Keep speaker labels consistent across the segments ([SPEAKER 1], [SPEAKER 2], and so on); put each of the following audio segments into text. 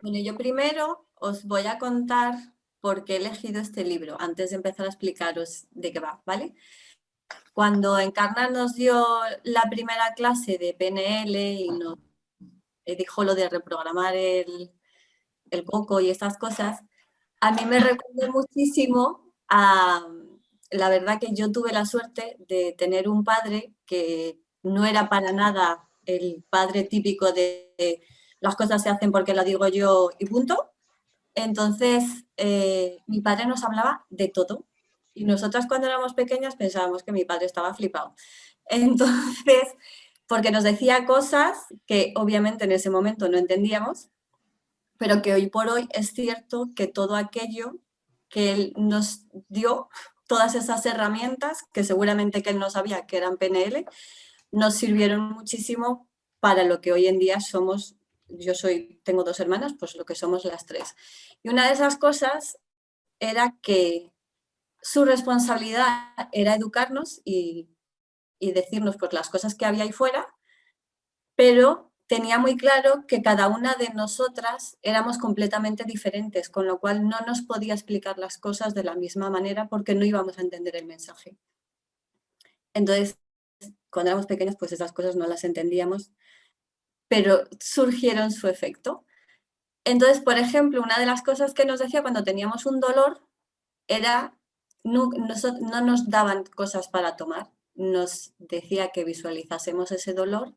[SPEAKER 1] Bueno, yo primero os voy a contar por qué he elegido este libro, antes de empezar a explicaros de qué va, ¿vale? Cuando Encarna nos dio la primera clase de PNL y nos dijo lo de reprogramar el coco y estas cosas, a mí me recuerda muchísimo a, la verdad que yo tuve la suerte de tener un padre que no era para nada el padre típico de las cosas se hacen porque lo digo yo y punto. Entonces, mi padre nos hablaba de todo. Y nosotras cuando éramos pequeñas pensábamos que mi padre estaba flipado. Entonces, porque nos decía cosas que obviamente en ese momento no entendíamos, pero que hoy por hoy es cierto que todo aquello que él nos dio, todas esas herramientas que seguramente que él no sabía que eran PNL, nos sirvieron muchísimo para lo que hoy en día somos. Tengo dos hermanas, pues lo que somos las tres. Y una de esas cosas era que su responsabilidad era educarnos y decirnos pues las cosas que había ahí fuera, pero tenía muy claro que cada una de nosotras éramos completamente diferentes, con lo cual no nos podía explicar las cosas de la misma manera porque no íbamos a entender el mensaje. Entonces, cuando éramos pequeños, pues esas cosas no las entendíamos, pero surgieron su efecto. Entonces, por ejemplo, una de las cosas que nos decía cuando teníamos un dolor era, no nos daban cosas para tomar, nos decía que visualizásemos ese dolor,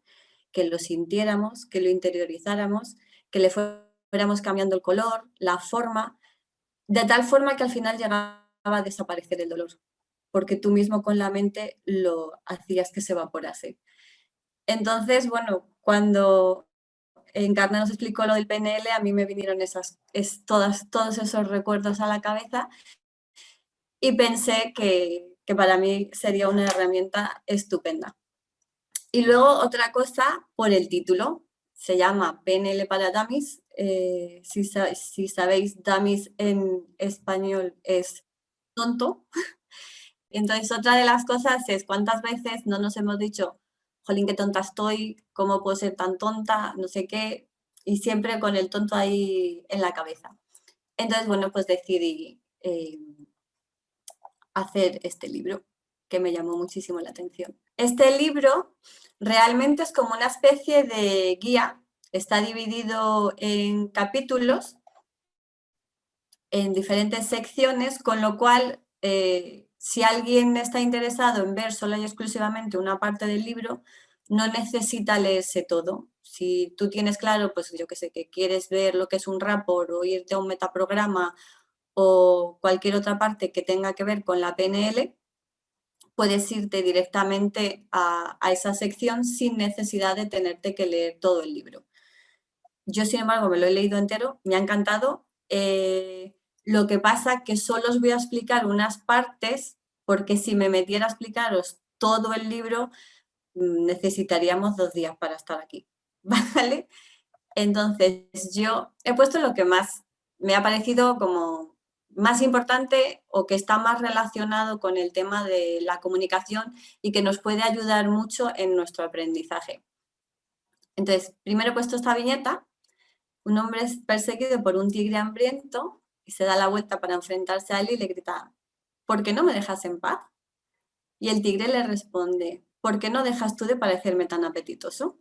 [SPEAKER 1] que lo sintiéramos, que lo interiorizáramos, que le fuéramos cambiando el color, la forma, de tal forma que al final llegaba a desaparecer el dolor, porque tú mismo con la mente lo hacías que se evaporase. Entonces, bueno, cuando Encarna nos explicó lo del PNL, a mí me vinieron todos esos recuerdos a la cabeza y pensé que para mí sería una herramienta estupenda. Y luego otra cosa por el título, se llama PNL para Dummies. Si sabéis, dummies en español es tonto. Entonces, otra de las cosas es cuántas veces no nos hemos dicho, jolín, qué tonta estoy, cómo puedo ser tan tonta, no sé qué, y siempre con el tonto ahí en la cabeza. Entonces, bueno, pues decidí hacer este libro, que me llamó muchísimo la atención. Este libro realmente es como una especie de guía, está dividido en capítulos, en diferentes secciones, con lo cual, si alguien está interesado en ver solo y exclusivamente una parte del libro, no necesita leerse todo. Si tú tienes claro, pues yo que sé, que quieres ver lo que es un rapport o irte a un metaprograma o cualquier otra parte que tenga que ver con la PNL, puedes irte directamente a esa sección sin necesidad de tenerte que leer todo el libro. Yo, sin embargo, me lo he leído entero, me ha encantado. Lo que pasa que solo os voy a explicar unas partes, porque si me metiera a explicaros todo el libro, necesitaríamos 2 días para estar aquí, ¿vale? Entonces, yo he puesto lo que más me ha parecido como más importante o que está más relacionado con el tema de la comunicación y que nos puede ayudar mucho en nuestro aprendizaje. Entonces, primero he puesto esta viñeta. Un hombre es perseguido por un tigre hambriento y se da la vuelta para enfrentarse a él y le grita, ¿por qué no me dejas en paz? Y el tigre le responde, ¿por qué no dejas tú de parecerme tan apetitoso?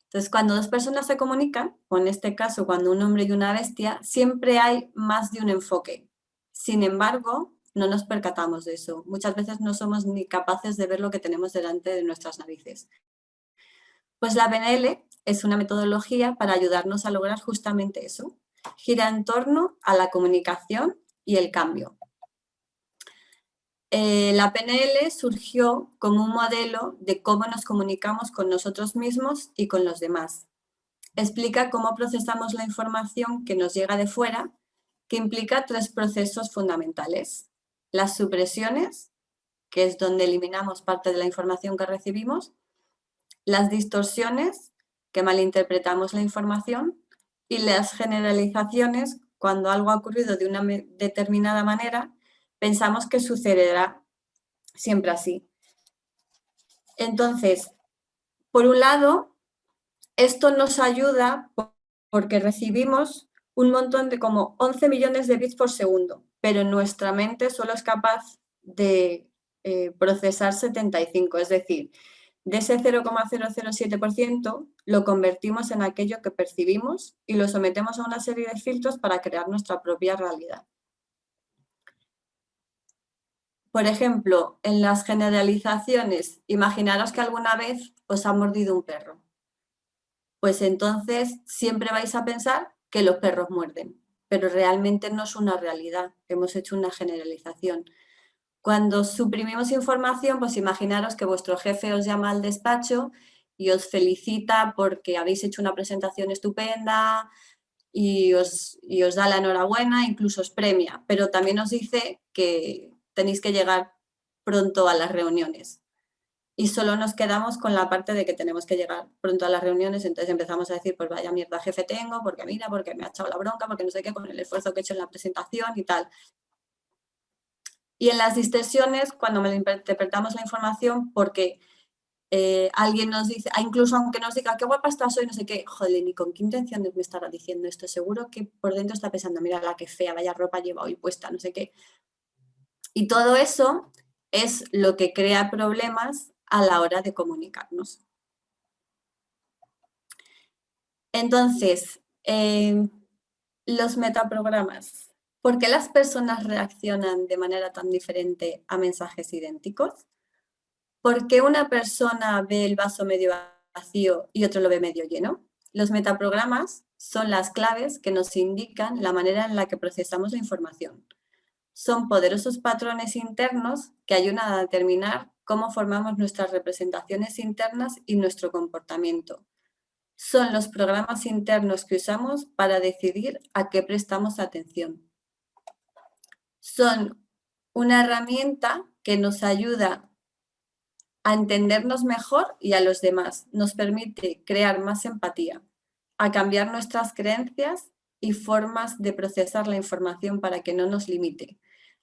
[SPEAKER 1] Entonces, cuando dos personas se comunican, o en este caso cuando un hombre y una bestia, siempre hay más de un enfoque. Sin embargo, no nos percatamos de eso. Muchas veces no somos ni capaces de ver lo que tenemos delante de nuestras narices. Pues la PNL es una metodología para ayudarnos a lograr justamente eso. Gira en torno a la comunicación y el cambio. La PNL surgió como un modelo de cómo nos comunicamos con nosotros mismos y con los demás. Explica cómo procesamos la información que nos llega de fuera, que implica 3 procesos fundamentales. Las supresiones, que es donde eliminamos parte de la información que recibimos, las distorsiones, que malinterpretamos la información, y las generalizaciones, cuando algo ha ocurrido de una determinada manera, pensamos que sucederá siempre así. Entonces, por un lado, esto nos ayuda porque recibimos un montón de como 11 millones de bits por segundo, pero nuestra mente solo es capaz de procesar 75, es decir, de ese 0,007% lo convertimos en aquello que percibimos y lo sometemos a una serie de filtros para crear nuestra propia realidad. Por ejemplo, en las generalizaciones, imaginaros que alguna vez os ha mordido un perro. Pues entonces siempre vais a pensar que los perros muerden, pero realmente no es una realidad, hemos hecho una generalización. Cuando suprimimos información, pues imaginaros que vuestro jefe os llama al despacho y os felicita porque habéis hecho una presentación estupenda y os da la enhorabuena, incluso os premia, pero también os dice que tenéis que llegar pronto a las reuniones. Y solo nos quedamos con la parte de que tenemos que llegar pronto a las reuniones, entonces empezamos a decir, pues vaya mierda jefe tengo, porque mira, porque me ha echado la bronca, porque no sé qué, con el esfuerzo que he hecho en la presentación y tal. Y en las distorsiones, cuando interpretamos la información, porque alguien nos dice, incluso aunque nos diga, qué guapa estás hoy, no sé qué, joder, ni con qué intenciones me estará diciendo esto, seguro que por dentro está pensando, mira la que fea, vaya ropa lleva hoy puesta, no sé qué. Y todo eso es lo que crea problemas a la hora de comunicarnos. Entonces, los metaprogramas. ¿Por qué las personas reaccionan de manera tan diferente a mensajes idénticos? ¿Por qué una persona ve el vaso medio vacío y otro lo ve medio lleno? Los metaprogramas son las claves que nos indican la manera en la que procesamos la información. Son poderosos patrones internos que ayudan a determinar cómo formamos nuestras representaciones internas y nuestro comportamiento. Son los programas internos que usamos para decidir a qué prestamos atención. Son una herramienta que nos ayuda a entendernos mejor y a los demás. Nos permite crear más empatía, a cambiar nuestras creencias y formas de procesar la información para que no nos limite.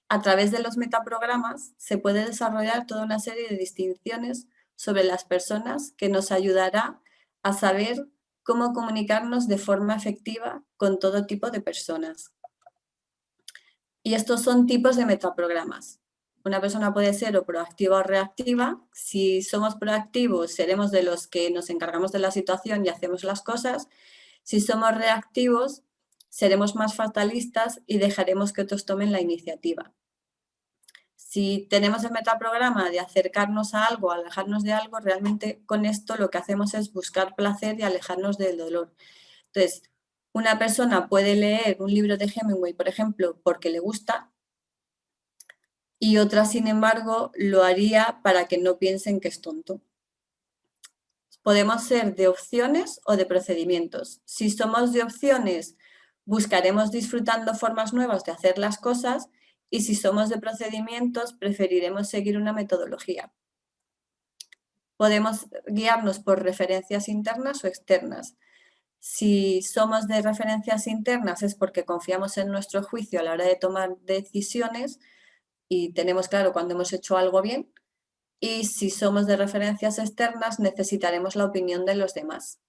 [SPEAKER 1] A través de los metaprogramas se puede desarrollar toda una serie de distinciones sobre las personas que nos ayudará a saber cómo comunicarnos de forma efectiva con todo tipo de personas. Y estos son tipos de metaprogramas. Una persona puede ser o proactiva o reactiva. Si somos proactivos, seremos de los que nos encargamos de la situación y hacemos las cosas. Si somos reactivos, seremos más fatalistas y dejaremos que otros tomen la iniciativa. Si tenemos el metaprograma de acercarnos a algo, alejarnos de algo, realmente con esto lo que hacemos es buscar placer y alejarnos del dolor. Entonces, una persona puede leer un libro de Hemingway, por ejemplo, porque le gusta, y otra, sin embargo, lo haría para que no piensen que es tonto. Podemos ser de opciones o de procedimientos. Si somos de opciones, buscaremos disfrutando formas nuevas de hacer las cosas, y si somos de procedimientos, preferiremos seguir una metodología. Podemos guiarnos por referencias internas o externas. Si somos de referencias internas es porque confiamos en nuestro juicio a la hora de tomar decisiones y tenemos claro cuando hemos hecho algo bien. Y si somos de referencias externas, necesitaremos la opinión de los demás.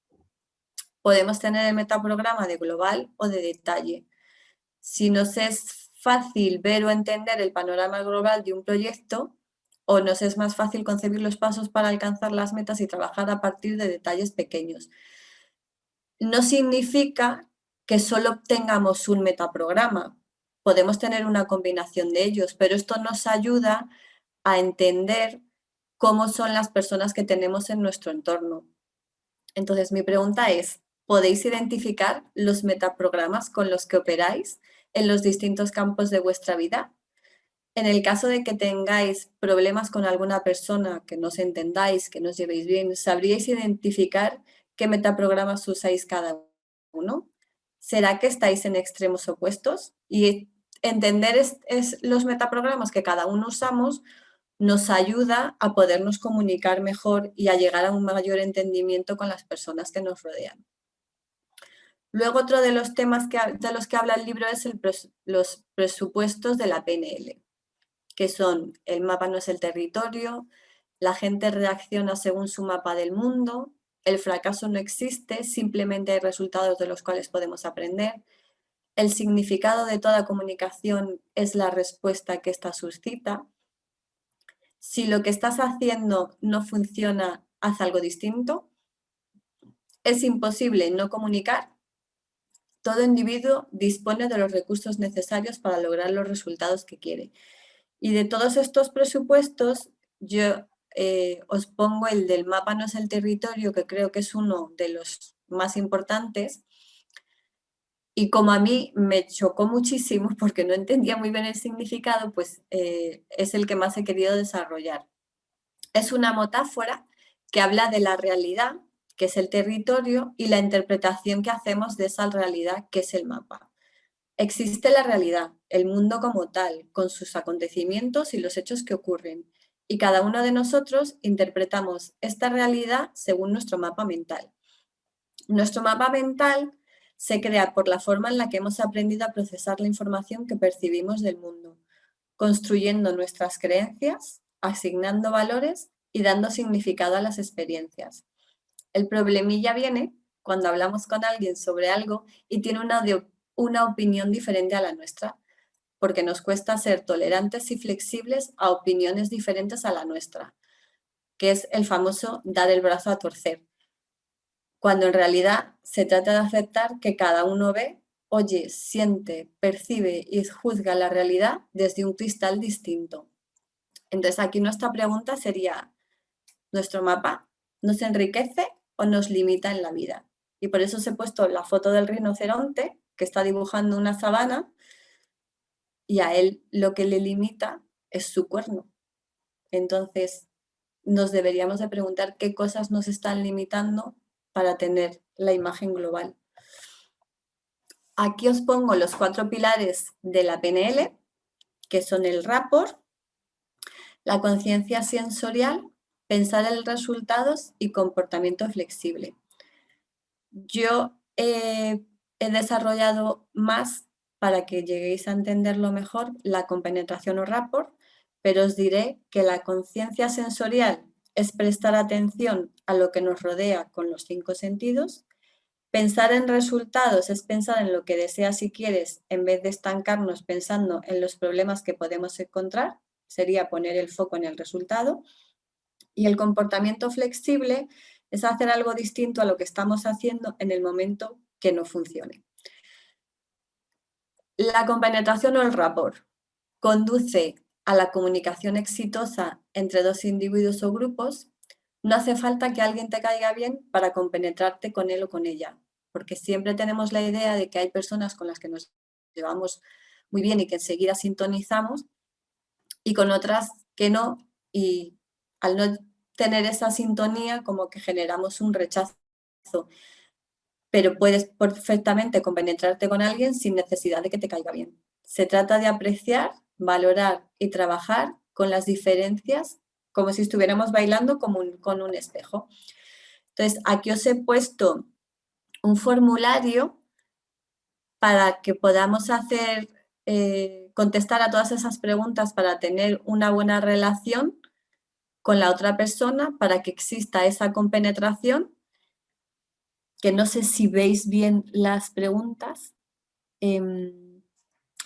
[SPEAKER 1] Podemos tener el metaprograma de global o de detalle. Si nos es fácil ver o entender el panorama global de un proyecto, o nos es más fácil concebir los pasos para alcanzar las metas y trabajar a partir de detalles pequeños. No significa que solo tengamos un metaprograma. Podemos tener una combinación de ellos, pero esto nos ayuda a entender cómo son las personas que tenemos en nuestro entorno. Entonces, mi pregunta es, ¿podéis identificar los metaprogramas con los que operáis en los distintos campos de vuestra vida? En el caso de que tengáis problemas con alguna persona, que no os entendáis, que no os llevéis bien, ¿sabríais identificar qué metaprogramas usáis cada uno? ¿Será que estáis en extremos opuestos? Y entender los metaprogramas que cada uno usamos nos ayuda a podernos comunicar mejor y a llegar a un mayor entendimiento con las personas que nos rodean. Luego, otro de los temas de los que habla el libro es los presupuestos de la PNL, que son: el mapa no es el territorio, la gente reacciona según su mapa del mundo, el fracaso no existe, simplemente hay resultados de los cuales podemos aprender. El significado de toda comunicación es la respuesta que ésta suscita. Si lo que estás haciendo no funciona, haz algo distinto. Es imposible no comunicar. Todo individuo dispone de los recursos necesarios para lograr los resultados que quiere. Y de todos estos presupuestos, yo os pongo el del mapa no es el territorio, que creo que es uno de los más importantes. Y como a mí me chocó muchísimo porque no entendía muy bien el significado, pues es el que más he querido desarrollar. Es una metáfora que habla de la realidad, que es el territorio, y la interpretación que hacemos de esa realidad, que es el mapa. Existe la realidad, el mundo como tal, con sus acontecimientos y los hechos que ocurren. Y cada uno de nosotros interpretamos esta realidad según nuestro mapa mental. Nuestro mapa mental se crea por la forma en la que hemos aprendido a procesar la información que percibimos del mundo, construyendo nuestras creencias, asignando valores y dando significado a las experiencias. El problemilla viene cuando hablamos con alguien sobre algo y tiene una opinión diferente a la nuestra, porque nos cuesta ser tolerantes y flexibles a opiniones diferentes a la nuestra, que es el famoso dar el brazo a torcer, cuando en realidad se trata de aceptar que cada uno ve, oye, siente, percibe y juzga la realidad desde un cristal distinto. Entonces aquí nuestra pregunta sería, ¿nuestro mapa nos enriquece o nos limita en la vida? Y por eso os he puesto la foto del rinoceronte que está dibujando una sabana y a él lo que le limita es su cuerno. Entonces nos deberíamos de preguntar qué cosas nos están limitando para tener la imagen global. Aquí os pongo los 4 pilares de la PNL, que son el rapport, la conciencia sensorial, pensar en resultados y comportamiento flexible. Yo he desarrollado más para que lleguéis a entenderlo mejor la compenetración o rapport, pero os diré que la conciencia sensorial es prestar atención a lo que nos rodea con los 5 sentidos. Pensar en resultados es pensar en lo que deseas y quieres en vez de estancarnos pensando en los problemas que podemos encontrar, sería poner el foco en el resultado. Y el comportamiento flexible es hacer algo distinto a lo que estamos haciendo en el momento que no funcione. La compenetración o el rapport conduce a la comunicación exitosa entre 2 individuos o grupos. No hace falta que alguien te caiga bien para compenetrarte con él o con ella, porque siempre tenemos la idea de que hay personas con las que nos llevamos muy bien y que enseguida sintonizamos, y con otras que no, y al no tener esa sintonía como que generamos un rechazo. Pero puedes perfectamente compenetrarte con alguien sin necesidad de que te caiga bien. Se trata de apreciar, valorar y trabajar con las diferencias como si estuviéramos bailando con un espejo. Entonces, aquí os he puesto un formulario para que podamos hacer, contestar a todas esas preguntas para tener una buena relación con la otra persona, para que exista esa compenetración, que no sé si veis bien las preguntas,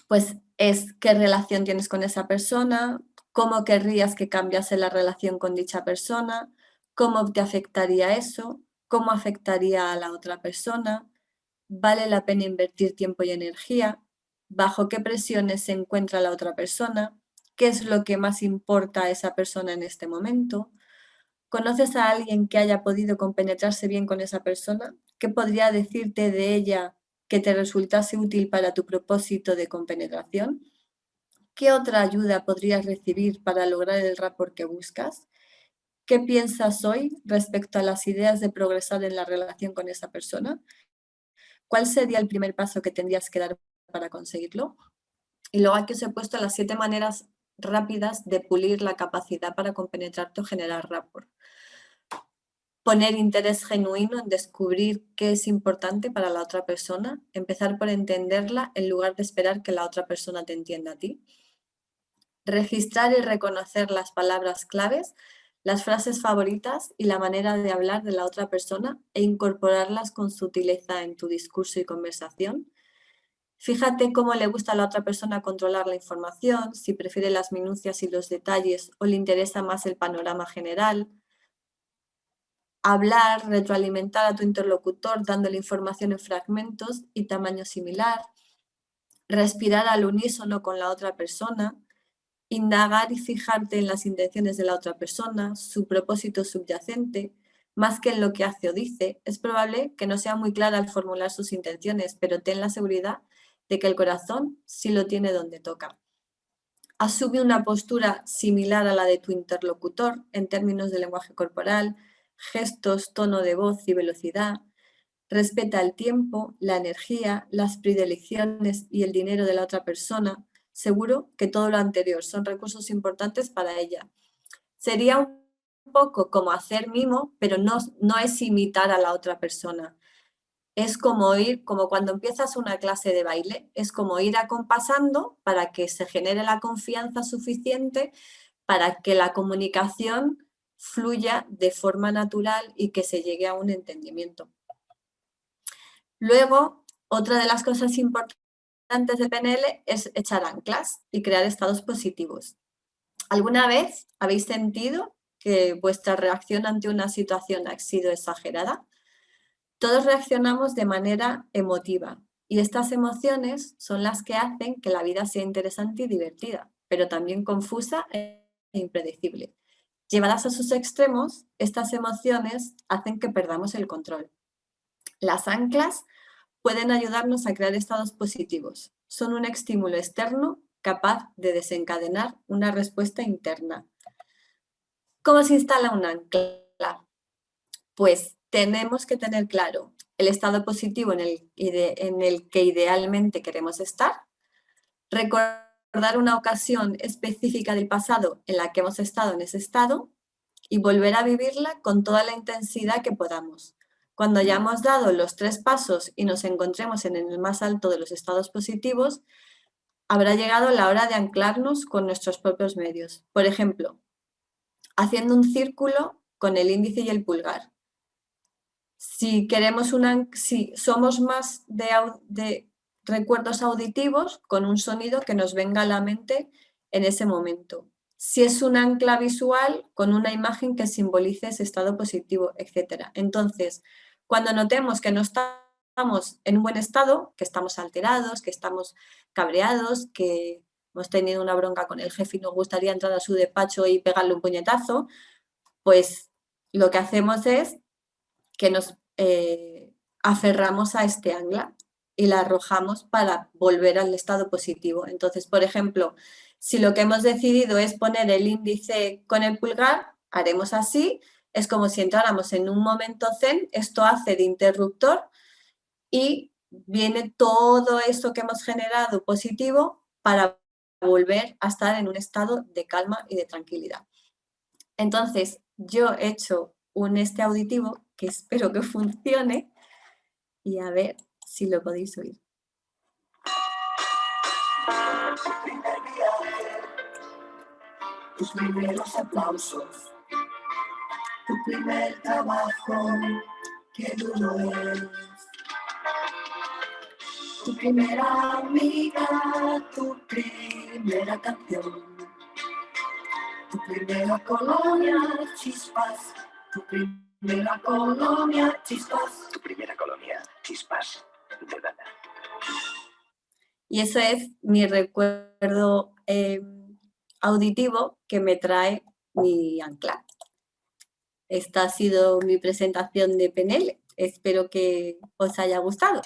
[SPEAKER 1] pues es qué relación tienes con esa persona, cómo querrías que cambiase la relación con dicha persona, cómo te afectaría eso, cómo afectaría a la otra persona, vale la pena invertir tiempo y energía, bajo qué presiones se encuentra la otra persona, qué es lo que más importa a esa persona en este momento. ¿Conoces a alguien que haya podido compenetrarse bien con esa persona? ¿Qué podría decirte de ella que te resultase útil para tu propósito de compenetración? ¿Qué otra ayuda podrías recibir para lograr el rapport que buscas? ¿Qué piensas hoy respecto a las ideas de progresar en la relación con esa persona? ¿Cuál sería el primer paso que tendrías que dar para conseguirlo? Y luego aquí os he puesto las 7 maneras rápidas de pulir la capacidad para compenetrarte o generar rapport. Poner interés genuino en descubrir qué es importante para la otra persona, empezar por entenderla en lugar de esperar que la otra persona te entienda a ti. Registrar y reconocer las palabras claves, las frases favoritas y la manera de hablar de la otra persona e incorporarlas con sutileza en tu discurso y conversación. Fíjate cómo le gusta a la otra persona controlar la información, si prefiere las minucias y los detalles o le interesa más el panorama general. Hablar, retroalimentar a tu interlocutor dándole información en fragmentos y tamaño similar. Respirar al unísono con la otra persona. Indagar y fijarte en las intenciones de la otra persona, su propósito subyacente, más que en lo que hace o dice. Es probable que no sea muy clara al formular sus intenciones, pero ten la seguridad de que el corazón sí lo tiene donde toca. Asume una postura similar a la de tu interlocutor en términos de lenguaje corporal, gestos, tono de voz y velocidad. Respeta el tiempo, la energía, las predilecciones y el dinero de la otra persona. Seguro que todo lo anterior son recursos importantes para ella. Sería un poco como hacer mimo, pero no es imitar a la otra persona. Es como como cuando empiezas una clase de baile, es como ir acompasando para que se genere la confianza suficiente para que la comunicación fluya de forma natural y que se llegue a un entendimiento. Luego, otra de las cosas importantes de PNL es echar anclas y crear estados positivos. ¿Alguna vez habéis sentido que vuestra reacción ante una situación ha sido exagerada? Todos reaccionamos de manera emotiva y estas emociones son las que hacen que la vida sea interesante y divertida, pero también confusa e impredecible. Llevadas a sus extremos, estas emociones hacen que perdamos el control. Las anclas pueden ayudarnos a crear estados positivos. Son un estímulo externo capaz de desencadenar una respuesta interna. ¿Cómo se instala un ancla? Pues tenemos que tener claro el estado positivo en el que idealmente queremos estar, recordar una ocasión específica del pasado en la que hemos estado en ese estado y volver a vivirla con toda la intensidad que podamos. Cuando hayamos dado los 3 pasos y nos encontremos en el más alto de los estados positivos, habrá llegado la hora de anclarnos con nuestros propios medios. Por ejemplo, haciendo un círculo con el índice y el pulgar. Si somos más de recuerdos auditivos, con un sonido que nos venga a la mente en ese momento. Si es un ancla visual, con una imagen que simbolice ese estado positivo, etc. Entonces, cuando notemos que no estamos en un buen estado, que estamos alterados, que estamos cabreados, que hemos tenido una bronca con el jefe y nos gustaría entrar a su despacho y pegarle un puñetazo, pues lo que hacemos es que nos aferramos a este ancla y la arrojamos para volver al estado positivo. Entonces, por ejemplo, si lo que hemos decidido es poner el índice con el pulgar, haremos así. Es como si entráramos en un momento zen, esto hace de interruptor y viene todo esto que hemos generado positivo para volver a estar en un estado de calma y de tranquilidad. Entonces, yo he hecho un auditivo que espero que funcione y a ver si lo podéis oír. Tus primeros aplausos, tu primer trabajo, qué duro es. Tu primera amiga, tu primera canción, tu primera colonia, chispas, tu primera colonia, chispas.
[SPEAKER 2] Tu primera colonia, chispas, de Dana.
[SPEAKER 1] Y eso es mi recuerdo auditivo que me trae mi ancla. Esta ha sido mi presentación de PNL. Espero que os haya gustado.